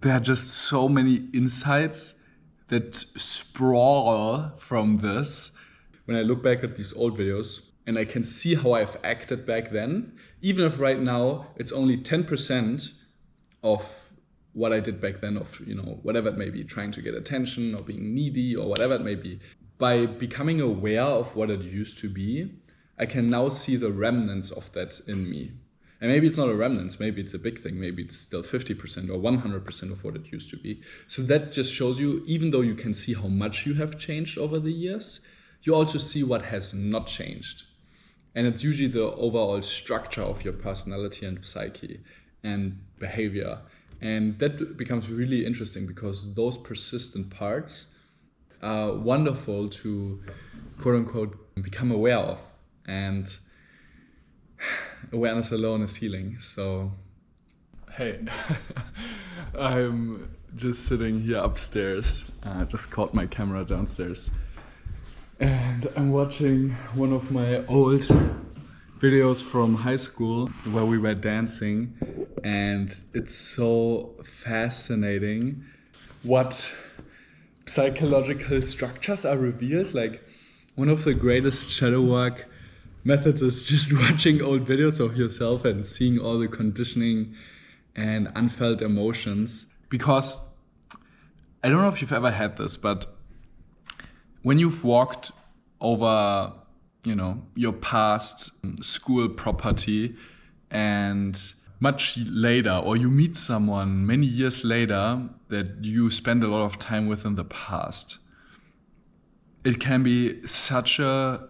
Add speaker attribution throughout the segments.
Speaker 1: there are just so many insights that sprawl from this. When I look back at these old videos and I can see how I've acted back then, even if right now it's only 10% of what I did back then, of, you know, whatever it may be, trying to get attention or being needy or whatever it may be. By becoming aware of what it used to be, I can now see the remnants of that in me. And maybe it's not a remnants, maybe it's a big thing, maybe it's still 50% or 100% of what it used to be. So that just shows you, even though you can see how much you have changed over the years, you also see what has not changed. And it's usually the overall structure of your personality and psyche and behavior. And that becomes really interesting because those persistent parts are wonderful to, quote unquote, become aware of. And awareness alone is healing. So, hey, I'm just sitting here upstairs. I just caught my camera downstairs. And I'm watching one of my old videos from high school where we were dancing. And it's so fascinating what psychological structures are revealed. Like, one of the greatest shadow work methods is just watching old videos of yourself and seeing all the conditioning and unfelt emotions. Because I don't know if you've ever had this, but when you've walked over, you know, your past school property and much later, or you meet someone many years later that you spend a lot of time with in the past, it can be such a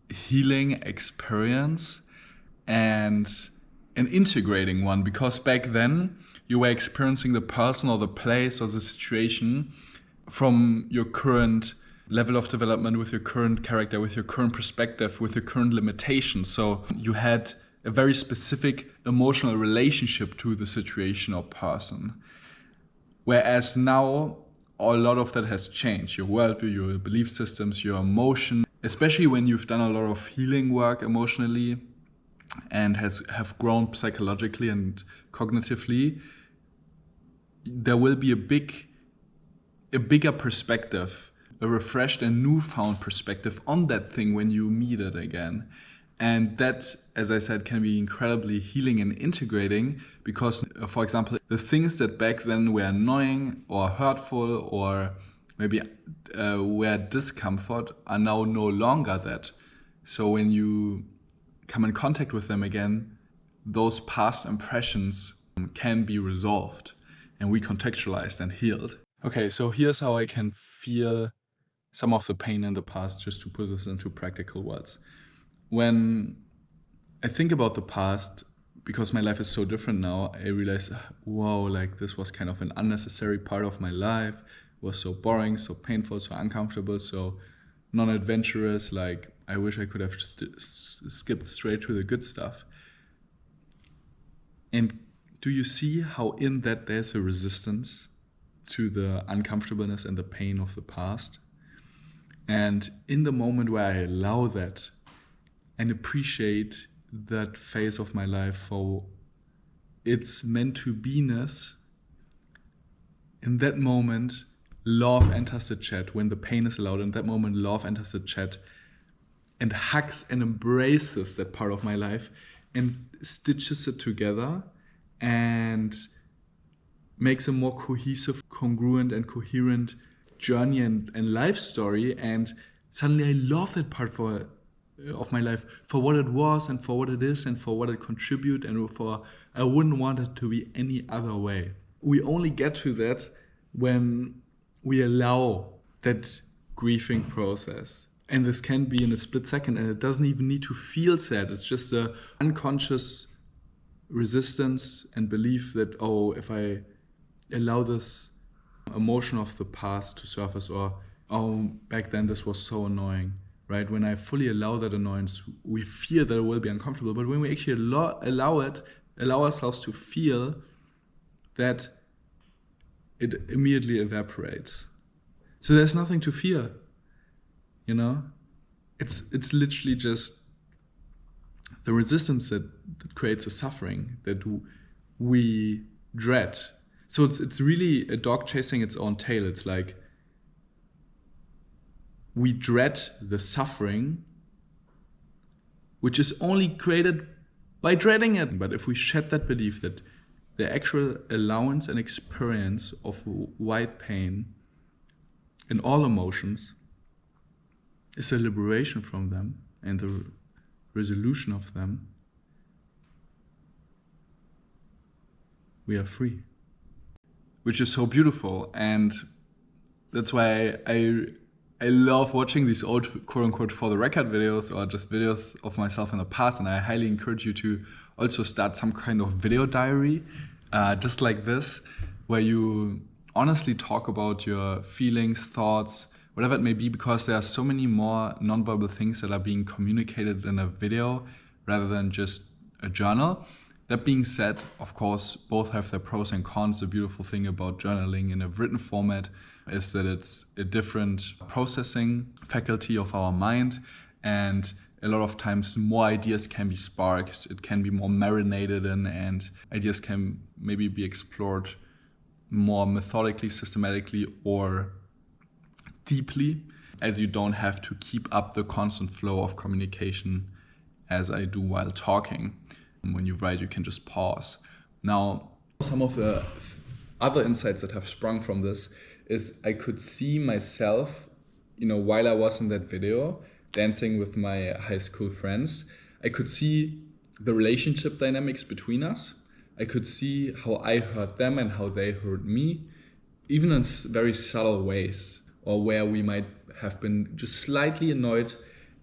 Speaker 1: healing experience and an integrating one, because back then you were experiencing the person or the place or the situation from your current level of development, with your current character, with your current perspective, with your current limitations. So you had a very specific emotional relationship to the situation or person. Whereas now, a lot of that has changed. Your worldview, your belief systems, your emotion, especially when you've done a lot of healing work emotionally and have grown psychologically and cognitively, there will be a bigger perspective, a refreshed and newfound perspective on that thing when you meet it again. And that, as I said, can be incredibly healing and integrating because, for example, the things that back then were annoying or hurtful or maybe were discomfort are now no longer that. So when you come in contact with them again, those past impressions can be resolved and recontextualized and healed. Okay, so here's how I can feel some of the pain in the past, just to put this into practical words. When I think about the past, because my life is so different now, I realize, whoa, like this was kind of an unnecessary part of my life. It was so boring, so painful, so uncomfortable, so non-adventurous. Like, I wish I could have just skipped straight to the good stuff. And do you see how in that there's a resistance to the uncomfortableness and the pain of the past? And in the moment where I allow that and appreciate that phase of my life for its meant to be-ness, in that moment, love enters the chat. When the pain is allowed, in that moment, love enters the chat and hugs and embraces that part of my life and stitches it together and makes a more cohesive, congruent and coherent journey and life story. And suddenly I love that part of my life for what it was and for what it is and for what it contributes, and for I wouldn't want it to be any other way. We only get to that when we allow that grieving process. And this can be in a split second, and it doesn't even need to feel sad. It's just a unconscious resistance and belief that, oh, if I allow this emotion of the past to surface, or, oh, back then this was so annoying, right? When I fully allow that annoyance, we fear that it will be uncomfortable. But when we actually allow ourselves to feel that, it immediately evaporates. So there's nothing to fear, you know? It's literally just the resistance that creates a suffering that we dread. So it's really a dog chasing its own tail. It's like we dread the suffering, which is only created by dreading it. But if we shed that belief that the actual allowance and experience of wide pain in all emotions is a liberation from them and the resolution of them, we are free. Which is so beautiful. And that's why I love watching these old quote-unquote for the record videos or just videos of myself in the past. And I highly encourage you to also start some kind of video diary, just like this, where you honestly talk about your feelings, thoughts, whatever it may be, because there are so many more nonverbal things that are being communicated in a video rather than just a journal. That being said, of course, both have their pros and cons. The beautiful thing about journaling in a written format is that it's a different processing faculty of our mind, and a lot of times more ideas can be sparked, it can be more marinated in, and ideas can maybe be explored more methodically, systematically, or deeply, as you don't have to keep up the constant flow of communication as I do while talking. When you write, you can just pause. Now, some of the other insights that have sprung from this is I could see myself, while I was in that video dancing with my high school friends, I could see the relationship dynamics between us. I could see how I hurt them and how they hurt me, even in very subtle ways, or where we might have been just slightly annoyed,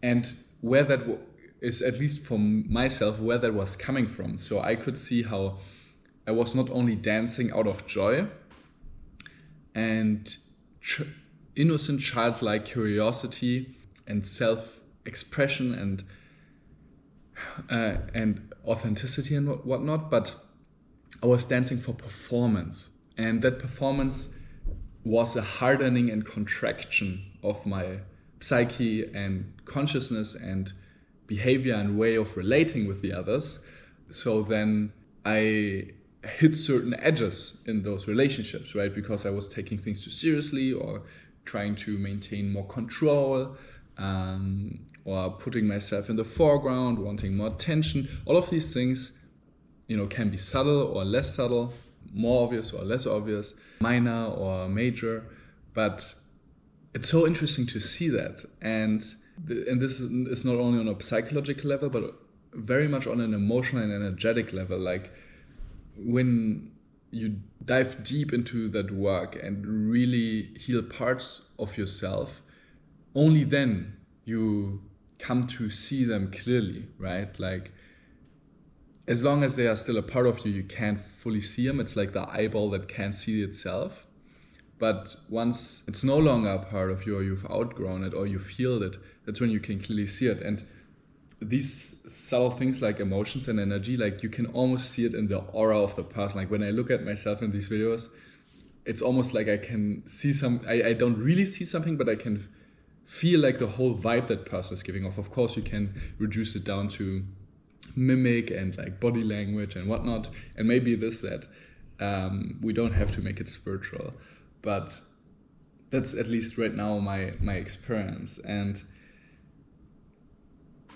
Speaker 1: and where that is, at least for myself, where that was coming from. So I could see how I was not only dancing out of joy and innocent childlike curiosity and self-expression and authenticity and whatnot, but I was dancing for performance. And that performance was a hardening and contraction of my psyche and consciousness and behavior and way of relating with the others. So then I hit certain edges in those relationships, right? Because I was taking things too seriously or trying to maintain more control, or putting myself in the foreground, wanting more attention. All of these things, can be subtle or less subtle, more obvious or less obvious, minor or major, but it's so interesting to see that. And this is not only on a psychological level, but very much on an emotional and energetic level. Like when you dive deep into that work and really heal parts of yourself, only then you come to see them clearly, right? Like, as long as they are still a part of you, you can't fully see them. It's like the eyeball that can't see itself. But once it's no longer a part of you, or you've outgrown it, or you've healed it, that's when you can clearly see it. And these subtle things like emotions and energy, like you can almost see it in the aura of the person. Like when I look at myself in these videos, it's almost like I can see I don't really see something, but I can feel like the whole vibe that person is giving off. Of course, you can reduce it down to mimic and like body language and whatnot, and maybe that we don't have to make it spiritual, but that's at least right now my experience. And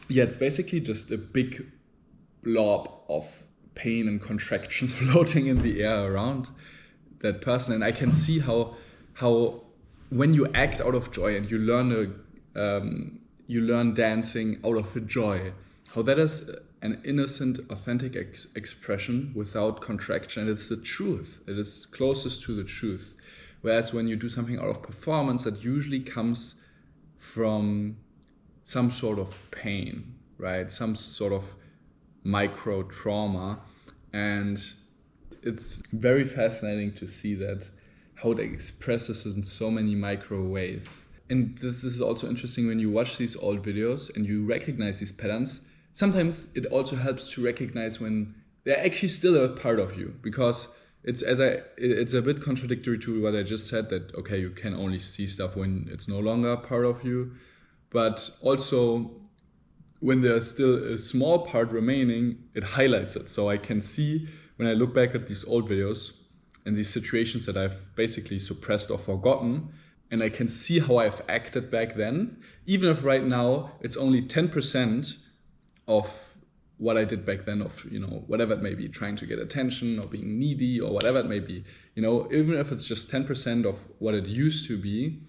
Speaker 1: yeah, it's basically just a big blob of pain and contraction floating in the air around that person. And I can see how when you act out of joy and you learn dancing out of a joy, how that is an innocent, authentic expression without contraction. And it's the truth. It is closest to the truth. Whereas when you do something out of performance, that usually comes from some sort of pain, right? Some sort of micro trauma. And it's very fascinating to see that, how it expresses in so many micro ways. And this is also interesting when you watch these old videos and you recognize these patterns. Sometimes it also helps to recognize when they're actually still a part of you, because it's a bit contradictory to what I just said, that okay, you can only see stuff when it's no longer a part of you, but also when there's still a small part remaining, it highlights it. So I can see when I look back at these old videos, in these situations that I've basically suppressed or forgotten. And I can see how I've acted back then, even if right now it's only 10% of what I did back then, of, whatever it may be, trying to get attention or being needy or whatever it may be, even if it's just 10% of what it used to be.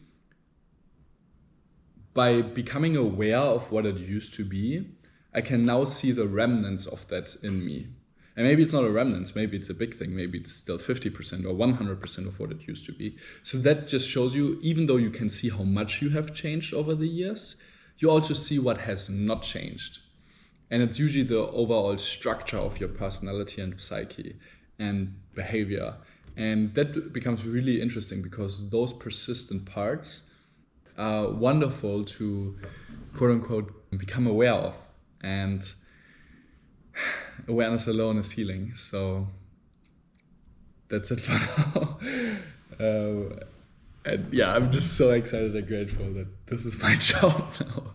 Speaker 1: By becoming aware of what it used to be, I can now see the remnants of that in me. And maybe it's not a remnants, maybe it's a big thing, maybe it's still 50% or 100% of what it used to be. So that just shows you, even though you can see how much you have changed over the years, you also see what has not changed. And it's usually the overall structure of your personality and psyche and behavior. And that becomes really interesting because those persistent parts are wonderful to, quote unquote, become aware of. And awareness alone is healing. So that's it for now. And yeah, I'm just so excited and grateful that this is my job now.